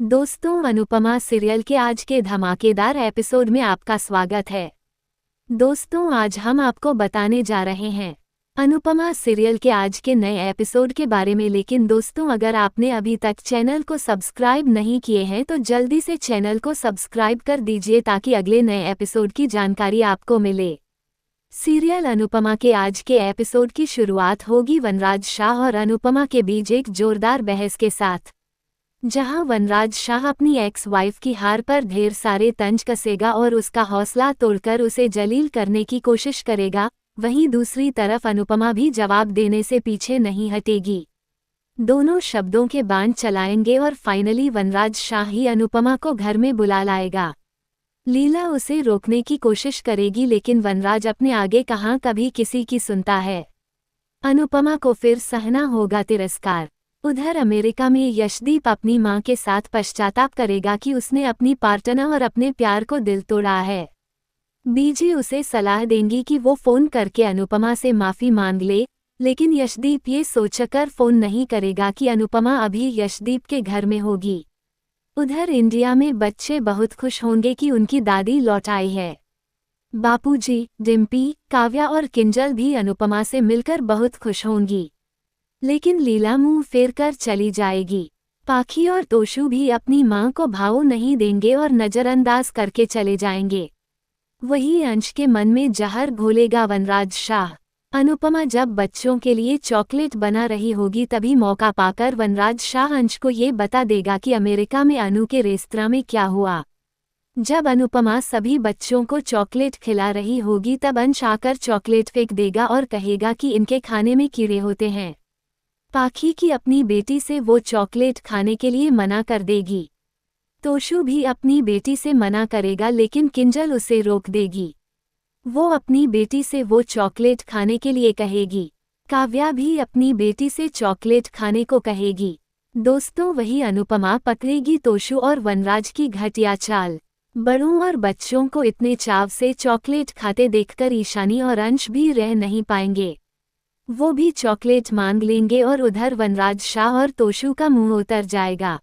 दोस्तों, अनुपमा सीरियल के आज के धमाकेदार एपिसोड में आपका स्वागत है। दोस्तों, आज हम आपको बताने जा रहे हैं अनुपमा सीरियल के आज के नए एपिसोड के बारे में। लेकिन दोस्तों, अगर आपने अभी तक चैनल को सब्सक्राइब नहीं किए हैं तो जल्दी से चैनल को सब्सक्राइब कर दीजिए ताकि अगले नए एपिसोड की जानकारी आपको मिले। सीरियल अनुपमा के आज के एपिसोड की शुरुआत होगी वनराज शाह और अनुपमा के बीच एक जोरदार बहस के साथ, जहां वनराज शाह अपनी एक्स वाइफ की हार पर ढेर सारे तंज कसेगा और उसका हौसला तोड़कर उसे जलील करने की कोशिश करेगा। वहीं दूसरी तरफ अनुपमा भी जवाब देने से पीछे नहीं हटेगी। दोनों शब्दों के बाण चलाएंगे और फाइनली वनराज शाह ही अनुपमा को घर में बुला लाएगा। लीला उसे रोकने की कोशिश करेगी लेकिन वनराज अपने आगे कहाँ कभी किसी की सुनता है। अनुपमा को फिर सहना होगा तिरस्कार। उधर अमेरिका में यशदीप अपनी मां के साथ पश्चाताप करेगा कि उसने अपनी पार्टनर और अपने प्यार को दिल तोड़ा है। बीजी उसे सलाह देंगी कि वो फ़ोन करके अनुपमा से माफ़ी मांग ले, लेकिन यशदीप ये सोचकर फ़ोन नहीं करेगा कि अनुपमा अभी यशदीप के घर में होगी। उधर इंडिया में बच्चे बहुत खुश होंगे कि उनकी दादी लौट आई है। बापूजी, डिम्पी, काव्या और किंजल भी अनुपमा से मिलकर बहुत खुश होंगी, लेकिन लीला मुंह फेर कर चली जाएगी। पाखी और तोशु भी अपनी मां को भाव नहीं देंगे और नज़रअंदाज करके चले जाएंगे। वही अंश के मन में जहर घोलेगा वनराज शाह। अनुपमा जब बच्चों के लिए चॉकलेट बना रही होगी तभी मौका पाकर वनराज शाह अंश को ये बता देगा कि अमेरिका में अनु के रेस्तरां में क्या हुआ। जब अनुपमा सभी बच्चों को चॉकलेट खिला रही होगी तब अंश आकर चॉकलेट फेंक देगा और कहेगा कि इनके खाने में कीड़े होते हैं। पाखी की अपनी बेटी से वो चॉकलेट खाने के लिए मना कर देगी। तोशु भी अपनी बेटी से मना करेगा लेकिन किंजल उसे रोक देगी। वो अपनी बेटी से वो चॉकलेट खाने के लिए कहेगी। काव्या भी अपनी बेटी से चॉकलेट खाने को कहेगी। दोस्तों, वही अनुपमा पकड़ेगी तोशु और वनराज की घटिया चाल। बड़ों और बच्चों को इतने चाव से चॉकलेट खाते देखकर ईशानी और अंश भी रह नहीं पाएंगे। वो भी चॉकलेट मांग लेंगे और उधर वनराज शाह और तोशु का मुंह उतर जाएगा।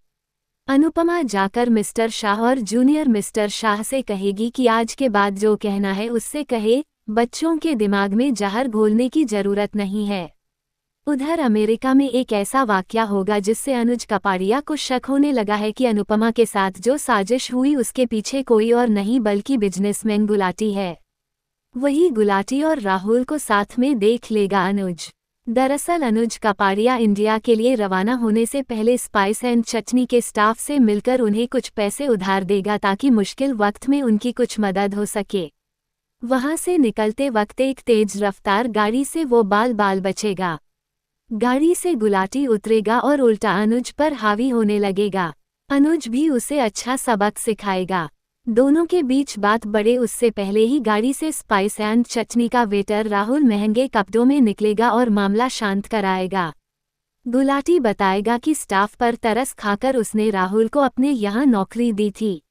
अनुपमा जाकर मिस्टर शाह और जूनियर मिस्टर शाह से कहेगी कि आज के बाद जो कहना है उससे कहे, बच्चों के दिमाग में जहर घोलने की जरूरत नहीं है। उधर अमेरिका में एक ऐसा वाकया होगा जिससे अनुज कपाड़िया को शक होने लगा है कि अनुपमा के साथ जो साजिश हुई उसके पीछे कोई और नहीं बल्कि बिजनेसमैन गुलाटी है। वही गुलाटी और राहुल को साथ में देख लेगा अनुज। दरअसल अनुज कपाड़िया इंडिया के लिए रवाना होने से पहले स्पाइस एंड चटनी के स्टाफ से मिलकर उन्हें कुछ पैसे उधार देगा ताकि मुश्किल वक्त में उनकी कुछ मदद हो सके। वहां से निकलते वक्त एक तेज रफ्तार गाड़ी से वो बाल बचेगा। गाड़ी से गुलाटी उतरेगा और उल्टा अनुज पर हावी होने लगेगा। अनुज भी उसे अच्छा सबक सिखाएगा। दोनों के बीच बात बढ़े उससे पहले ही गाड़ी से स्पाइस एंड चटनी का वेटर राहुल महंगे कपड़ों में निकलेगा और मामला शांत कराएगा। गुलाटी बताएगा कि स्टाफ पर तरस खाकर उसने राहुल को अपने यहाँ नौकरी दी थी।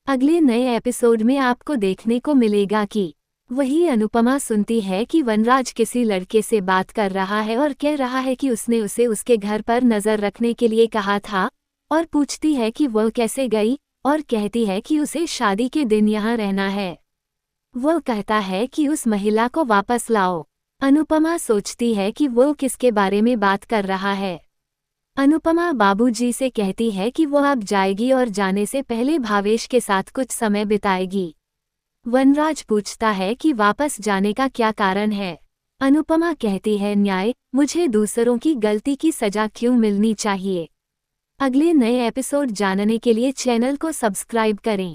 अगले नए एपिसोड में आपको देखने को मिलेगा कि वही अनुपमा सुनती है कि वनराज किसी लड़के से बात कर रहा है और कह रहा है कि उसने उसे उसके घर पर नजर रखने के लिए कहा था, और पूछती है कि वह कैसे गई और कहती है कि उसे शादी के दिन यहाँ रहना है। वो कहता है कि उस महिला को वापस लाओ। अनुपमा सोचती है कि वो किसके बारे में बात कर रहा है। अनुपमा बाबूजी से कहती है कि वो अब जाएगी और जाने से पहले भावेश के साथ कुछ समय बिताएगी। वनराज पूछता है कि वापस जाने का क्या कारण है। अनुपमा कहती है, न्याय, मुझे दूसरों की गलती की सजा क्यों मिलनी चाहिए। अगले नए एपिसोड जानने के लिए चैनल को सब्सक्राइब करें।